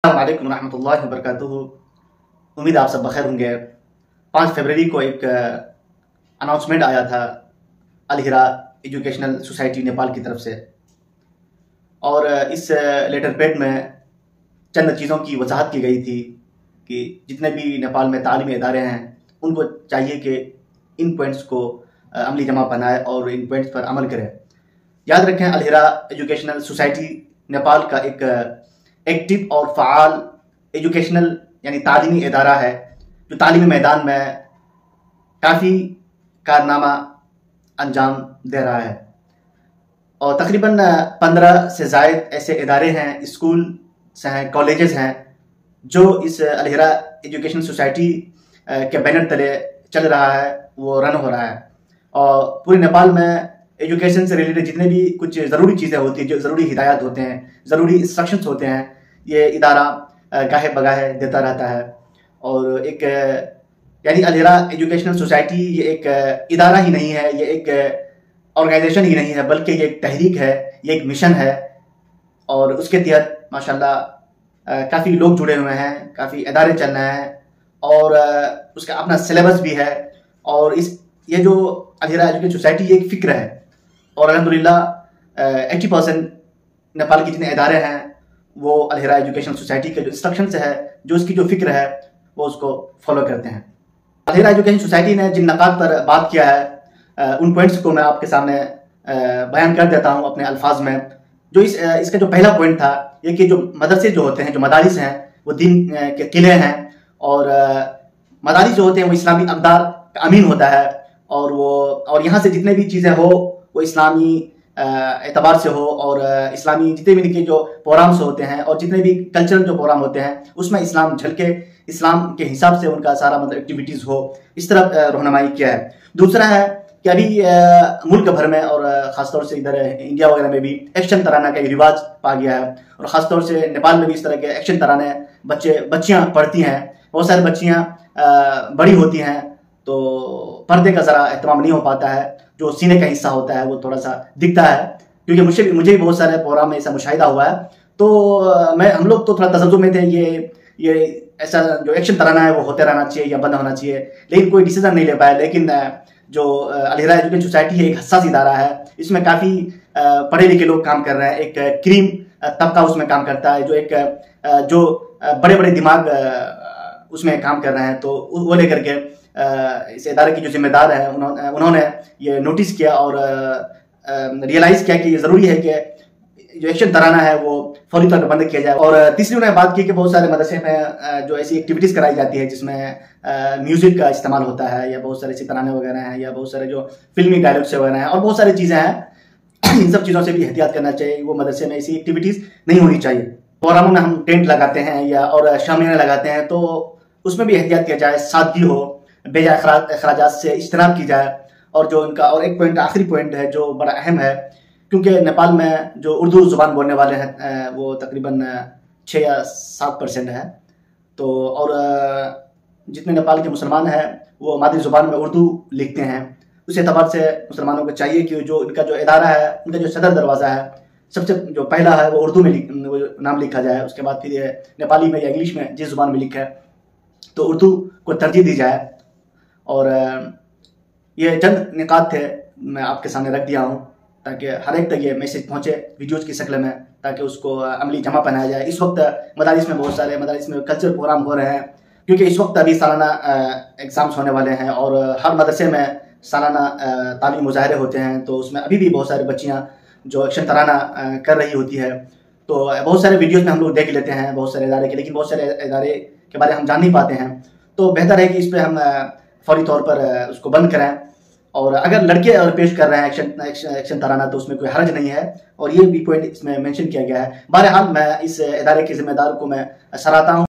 अस्सलामुअलैकुम रहमतुल्लाहि व बरकातुहू। उम्मीद आप सब बखैर होंगे। 5 फरवरी को एक अनाउंसमेंट आया था अल हिरा एजुकेशनल सोसाइटी नेपाल की तरफ से, और इस लेटर पैड में चंद चीज़ों की वजाहत की गई थी कि जितने भी नेपाल में तालीमी इदारे हैं उनको चाहिए कि इन पॉइंट्स को अमली जमा बनाए और इन पॉइंट्स पर अमल करें। याद रखें, अल हिरा एजुकेशनल सोसाइटी नेपाल का एक एक्टिव और फ़ाल एजुकेशनल यानी तालीमी इदारा है जो तालीमी मैदान में काफ़ी कारनामा अंजाम दे रहा है। और तकरीबन 15 से ज़ायद ऐसे इदारे हैं, स्कूल हैं, कॉलेजेस हैं जो इस अल हिरा एजुकेशन सोसाइटी के बैनर तले चल रहा है, वो रन हो रहा है। और पूरे नेपाल में एजुकेशन से रिलेटेड जितने भी कुछ ज़रूरी चीज़ें होती हैं, जो ज़रूरी हिदायत होते हैं, ज़रूरी इंस्ट्रक्शंस होते हैं, ये इदारा गाहे बगाहे देता रहता है। और एक यानी अल हिरा एजुकेशनल सोसाइटी ये एक इदारा ही नहीं है, ये एक ऑर्गेनाइजेशन ही नहीं है, बल्कि ये एक तहरीक है, ये एक मिशन है। और उसके तहत माशाल्लाह काफ़ी लोग जुड़े हुए हैं, काफ़ी इदारे चल रहे हैं और उसका अपना सिलेबस भी है। और ये जो अल हिरा एजुकेशन सोसाइटी ये एक फ़िक्र है, और अल्हम्दुलिल्लाह 80% नेपाल के जितने इदारे हैं वो अल हिरा एजुकेशन सोसाइटी के जो इंस्ट्रक्शंस है, जो उसकी जो फ़िक्र है, वो उसको फॉलो करते हैं। अल हिरा एजुकेशन सोसाइटी ने जिन नकात पर बात किया है उन पॉइंट्स को मैं आपके सामने बयान कर देता हूँ अपने अल्फाज में। जो इसका जो पहला पॉइंट था ये कि जो मदरसे जो होते हैं, जो मदारिस हैं, वो दीन के किले हैं। और मदारिस जो होते हैं वो इस्लामी अक़दार का अमीन होता है, और यहाँ से जितने भी चीज़ें हो वो इस्लामी एतबार से हो, और इस्लामी जितने भी इनके जो प्रोग्राम्स होते हैं और जितने भी कल्चरल जो प्रोग्राम होते हैं उसमें इस्लाम झलके, इस्लाम के हिसाब से उनका सारा मतलब एक्टिविटीज़ हो, इस तरफ रहनुमाई किया है। दूसरा है कि अभी मुल्क भर में और ख़ासतौर से इधर इंडिया वगैरह में भी एक्शन तराना का रिवाज पा गया है, और ख़ासतौर से नेपाल में भी इस तरह के एक्शन तराने बच्चियाँ पढ़ती हैं। बहुत सारी बच्चियाँ बड़ी होती हैं तो पर्दे का ज़रा एहतमाम नहीं हो पाता है, जो सीने का हिस्सा होता है वो थोड़ा सा दिखता है, क्योंकि मुझे भी बहुत सारे प्रोग्राम में ऐसा मुशाहिदा हुआ है। तो हम लोग तो थोड़ा तसज्जुब में थे, ये ऐसा जो एक्शन तराना है वो होते रहना चाहिए या बंद होना चाहिए, लेकिन कोई डिसीजन नहीं ले पाया। लेकिन जो अल हिरा एजुकेशन सोसाइटी है एक हसास इदारा है, इसमें काफ़ी पढ़े लिखे लोग काम कर रहे हैं, एक क्रीम तबका उसमें काम करता है, जो बड़े बड़े दिमाग उसमें काम कर रहे हैं। तो वो लेकर के इस इदारे की जो जिम्मेदार है उन्होंने ये नोटिस किया और रियलाइज़ किया कि ये ज़रूरी है कि जो एक्शन तराना है वो फौरी तौर पर बंद किया जाए। और तीसरी उन्होंने बात की कि बहुत सारे मदरसे में जो ऐसी एक्टिविटीज़ कराई जाती है जिसमें म्यूज़िक का इस्तेमाल होता है, या बहुत सारे ऐसे तराने वगैरह हैं, या बहुत सारे जो फिल्मी डायलॉग्स वगैरह हैं, और बहुत सारी चीज़ें हैं। इन सब चीज़ों से भी एहतियात करना चाहिए। वो मदरसे में ऐसी एक्टिविटीज़ नहीं होनी चाहिए। प्रोग्रामों में हम टेंट लगाते हैं और शामियाने लगाते हैं, तो उसमें भी एहतियात किया जाए, सादगी हो, बेजा अखराजात से इज्तनाब की जाए। और जो उनका और एक पॉइंट, आखिरी पॉइंट है जो बड़ा अहम है, क्योंकि नेपाल में जो उर्दू ज़ुबान बोलने वाले हैं वो तकरीबन 6 या 7% है। तो और जितने नेपाल के मुसलमान हैं वो मादरी ज़ुबान में उर्दू लिखते हैं। उस एतबार से मुसलमानों को चाहिए कि जो इनका जो इदारा है, उनका जो सदर दरवाज़ा है, सबसे जो पहला है वो उर्दू में वो नाम लिखा जाए। उसके बाद फिर ये नेपाली में या इंग्लिश में जिस ज़ुबान में लिखा है तो उर्दू को तरजीह दी जाए। और ये चंद निकात थे, मैं आपके सामने रख दिया हूँ ताकि हर एक तक ये मैसेज पहुँचे वीडियोज़ की शक्ल में, ताकि उसको अमली जमा पहनाया जाए। इस वक्त मदारिस में बहुत सारे मदारिस में कल्चरल प्रोग्राम हो रहे हैं, क्योंकि इस वक्त अभी सालाना एग्ज़ाम्स होने वाले हैं और हर मदरसे में सालाना तालीमी मुज़ाहरे होते हैं। तो उसमें अभी भी बहुत सारी बच्चियाँ जो एक्शन तराना कर रही होती है। तो बहुत सारे वीडियोज़ में हम लोग देख लेते हैं बहुत सारे इदारे के, लेकिन बहुत सारे इदारे के बारे में हम जान नहीं पाते हैं। तो बेहतर है कि इस पर हम फौरी तौर पर उसको बंद करें। और अगर लड़के और पेश कर रहे हैं एक्शन तराना तो उसमें कोई हर्ज नहीं है, और ये भी पॉइंट इसमें मेंशन किया गया है। बहरहाल मैं इस इदारे के जिम्मेदार को मैं सराहता हूँ।